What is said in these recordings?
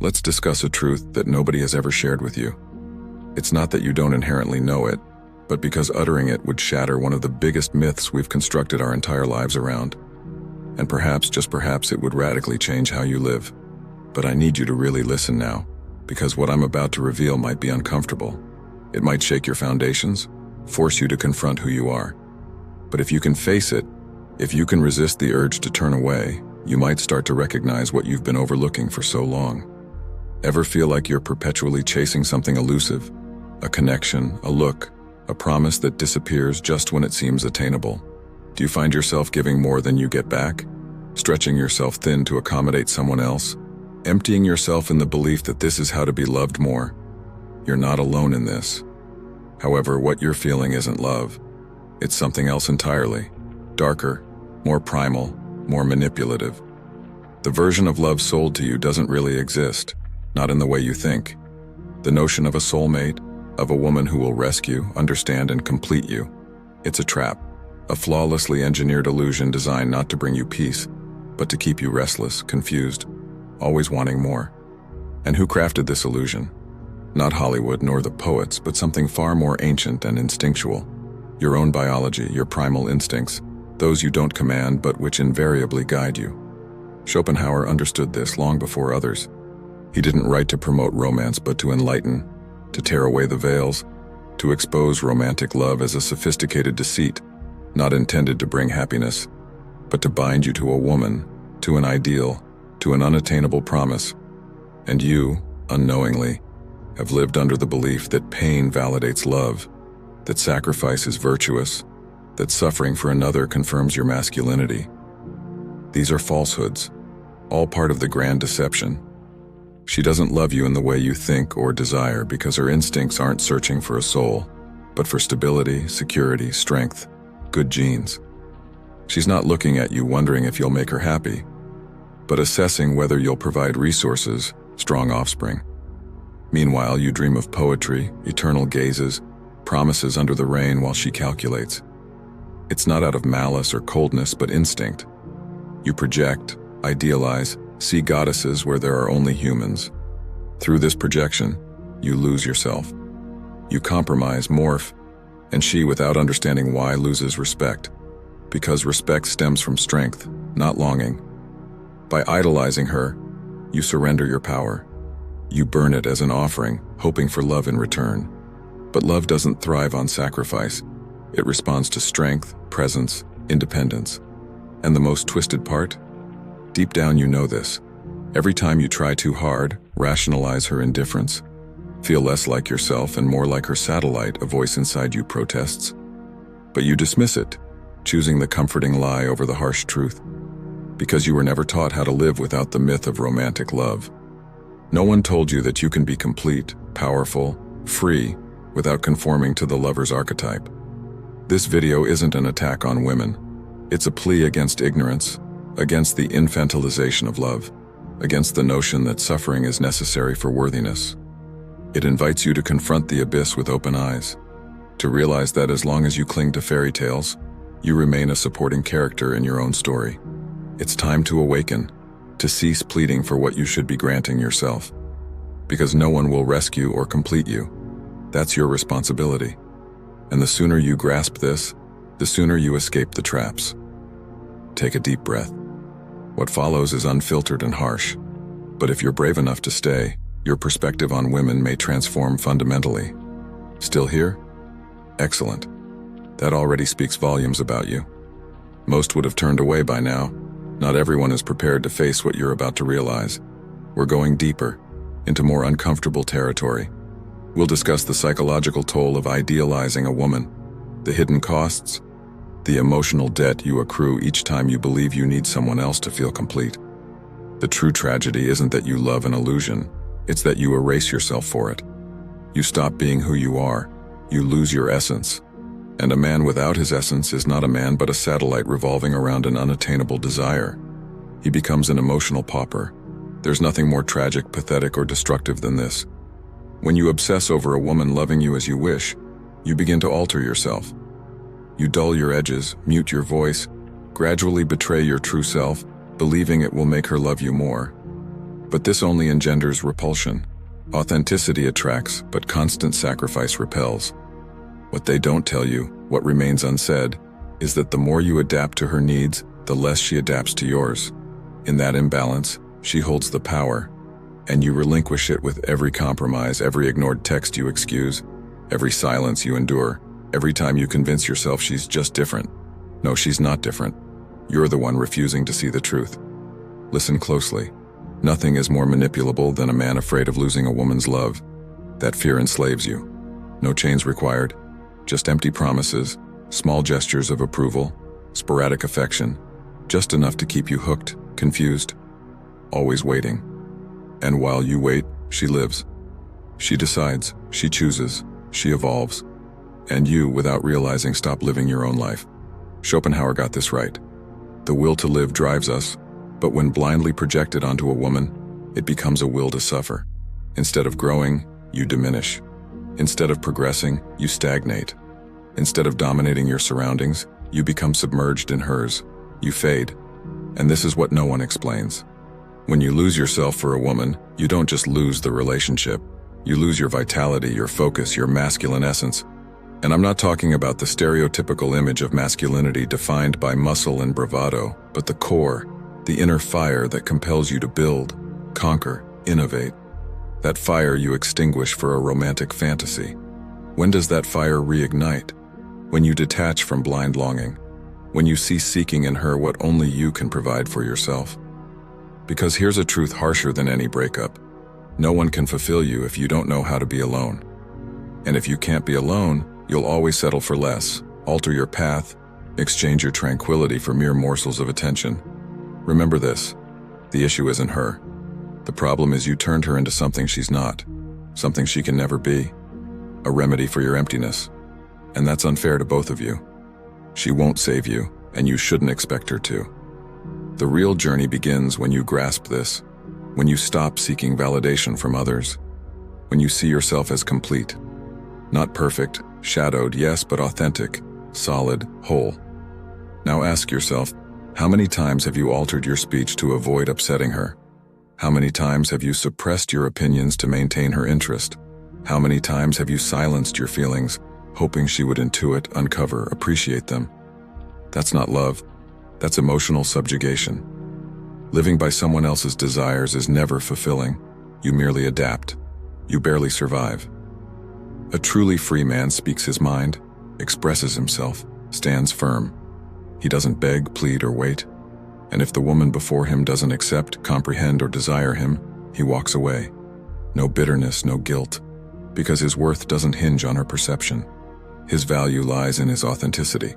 let's discuss a truth that nobody has ever shared with you. It's not that you don't inherently know it, but because uttering it would shatter one of the biggest myths we've constructed our entire lives around. And perhaps, just perhaps, it would radically change how you live. But I need you to really listen now, because what I'm about to reveal might be uncomfortable. It might shake your foundations, force you to confront who you are. But if you can face it, if you can resist the urge to turn away, you might start to recognize what you've been overlooking for so long. Ever feel like you're perpetually chasing something elusive? A connection, a look, a promise that disappears just when it seems attainable? Do you find yourself giving more than you get back? Stretching yourself thin to accommodate someone else? Emptying yourself in the belief that this is how to be loved more? You're not alone in this. However, what you're feeling isn't love. It's something else entirely. Darker, more primal, more manipulative. The version of love sold to you doesn't really exist, not in the way you think. The notion of a soulmate, of a woman who will rescue, understand, and complete you. It's a trap, a flawlessly engineered illusion designed not to bring you peace, but to keep you restless, confused, always wanting more. And who crafted this illusion? Not Hollywood nor the poets, but something far more ancient and instinctual. Your own biology, your primal instincts, those you don't command but which invariably guide you. Schopenhauer understood this long before others. He didn't write to promote romance but to enlighten, to tear away the veils, to expose romantic love as a sophisticated deceit, not intended to bring happiness, but to bind you to a woman, to an ideal, to an unattainable promise. And you, unknowingly, have lived under the belief that pain validates love, that sacrifice is virtuous, that suffering for another confirms your masculinity. These are falsehoods, all part of the grand deception. She doesn't love you in the way you think or desire because her instincts aren't searching for a soul, but for stability, security, strength, good genes. She's not looking at you wondering if you'll make her happy, but assessing whether you'll provide resources, strong offspring. Meanwhile, you dream of poetry, eternal gazes, promises under the rain while she calculates. It's not out of malice or coldness, but instinct. You project, idealize, see goddesses where there are only humans. Through this projection, you lose yourself. You compromise, morph, and she, without understanding why, loses respect. Because respect stems from strength, not longing. By idolizing her, you surrender your power. You burn it as an offering, hoping for love in return. But love doesn't thrive on sacrifice. It responds to strength, presence, independence. And the most twisted part? Deep down you know this. Every time you try too hard, rationalize her indifference, feel less like yourself and more like her satellite, a voice inside you protests. But you dismiss it, choosing the comforting lie over the harsh truth, because you were never taught how to live without the myth of romantic love. No one told you that you can be complete, powerful, free, without conforming to the lover's archetype. This video isn't an attack on women. It's a plea against ignorance, against the infantilization of love, against the notion that suffering is necessary for worthiness. It invites you to confront the abyss with open eyes, to realize that as long as you cling to fairy tales, you remain a supporting character in your own story. It's time to awaken, to cease pleading for what you should be granting yourself. Because no one will rescue or complete you. That's your responsibility. And the sooner you grasp this, the sooner you escape the traps. Take a deep breath. What follows is unfiltered and harsh. But if you're brave enough to stay, your perspective on women may transform fundamentally. Still here? Excellent. That already speaks volumes about you. Most would have turned away by now. Not everyone is prepared to face what you're about to realize. We're going deeper, into more uncomfortable territory. We'll discuss the psychological toll of idealizing a woman, the hidden costs, the emotional debt you accrue each time you believe you need someone else to feel complete. The true tragedy isn't that you love an illusion, it's that you erase yourself for it. You stop being who you are, you lose your essence. And a man without his essence is not a man but a satellite revolving around an unattainable desire. He becomes an emotional pauper. There's nothing more tragic, pathetic, or destructive than this. When you obsess over a woman loving you as you wish, you begin to alter yourself. You dull your edges, mute your voice, gradually betray your true self, believing it will make her love you more. But this only engenders repulsion. Authenticity attracts, but constant sacrifice repels. What they don't tell you, what remains unsaid, is that the more you adapt to her needs, the less she adapts to yours. In that imbalance, she holds the power, and you relinquish it with every compromise, every ignored text you excuse, every silence you endure, every time you convince yourself she's just different. No, she's not different. You're the one refusing to see the truth. Listen closely. Nothing is more manipulable than a man afraid of losing a woman's love. That fear enslaves you. No chains required, just empty promises, small gestures of approval, sporadic affection, just enough to keep you hooked, confused, always waiting. And while you wait, she lives. She decides, she chooses, she evolves. And you, without realizing, stop living your own life. Schopenhauer got this right. The will to live drives us, but when blindly projected onto a woman, it becomes a will to suffer. Instead of growing, you diminish. Instead of progressing, you stagnate. Instead of dominating your surroundings, you become submerged in hers. You fade. And this is what no one explains. When you lose yourself for a woman, you don't just lose the relationship. You lose your vitality, your focus, your masculine essence. And I'm not talking about the stereotypical image of masculinity defined by muscle and bravado, but the core, the inner fire that compels you to build, conquer, innovate. That fire you extinguish for a romantic fantasy. When does that fire reignite? When you detach from blind longing. When you cease seeking in her what only you can provide for yourself. Because here's a truth harsher than any breakup. No one can fulfill you if you don't know how to be alone. And if you can't be alone, you'll always settle for less, alter your path, exchange your tranquility for mere morsels of attention. Remember this, the issue isn't her. The problem is you turned her into something she's not, something she can never be, a remedy for your emptiness. And that's unfair to both of you. She won't save you, and you shouldn't expect her to. The real journey begins when you grasp this, when you stop seeking validation from others, when you see yourself as complete. Not perfect, shadowed, yes, but authentic, solid, whole. Now ask yourself, how many times have you altered your speech to avoid upsetting her? How many times have you suppressed your opinions to maintain her interest? How many times have you silenced your feelings, hoping she would intuit, uncover, appreciate them? That's not love. That's emotional subjugation. Living by someone else's desires is never fulfilling. You merely adapt. You barely survive. A truly free man speaks his mind, expresses himself, stands firm. He doesn't beg, plead, or wait. And if the woman before him doesn't accept, comprehend, or desire him, he walks away. No bitterness, no guilt, because his worth doesn't hinge on her perception. His value lies in his authenticity.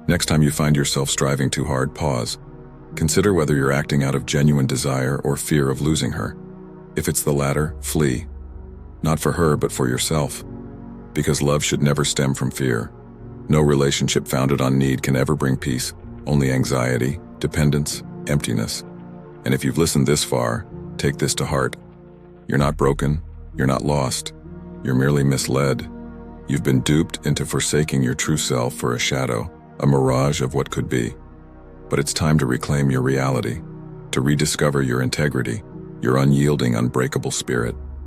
Next time you find yourself striving too hard, pause. Consider whether you're acting out of genuine desire or fear of losing her. If it's the latter, flee. Not for her, but for yourself. Because love should never stem from fear. No relationship founded on need can ever bring peace, only anxiety, dependence, emptiness. And if you've listened this far, take this to heart. You're not broken, you're not lost, you're merely misled. You've been duped into forsaking your true self for a shadow, a mirage of what could be. But it's time to reclaim your reality, to rediscover your integrity, your unyielding, unbreakable spirit.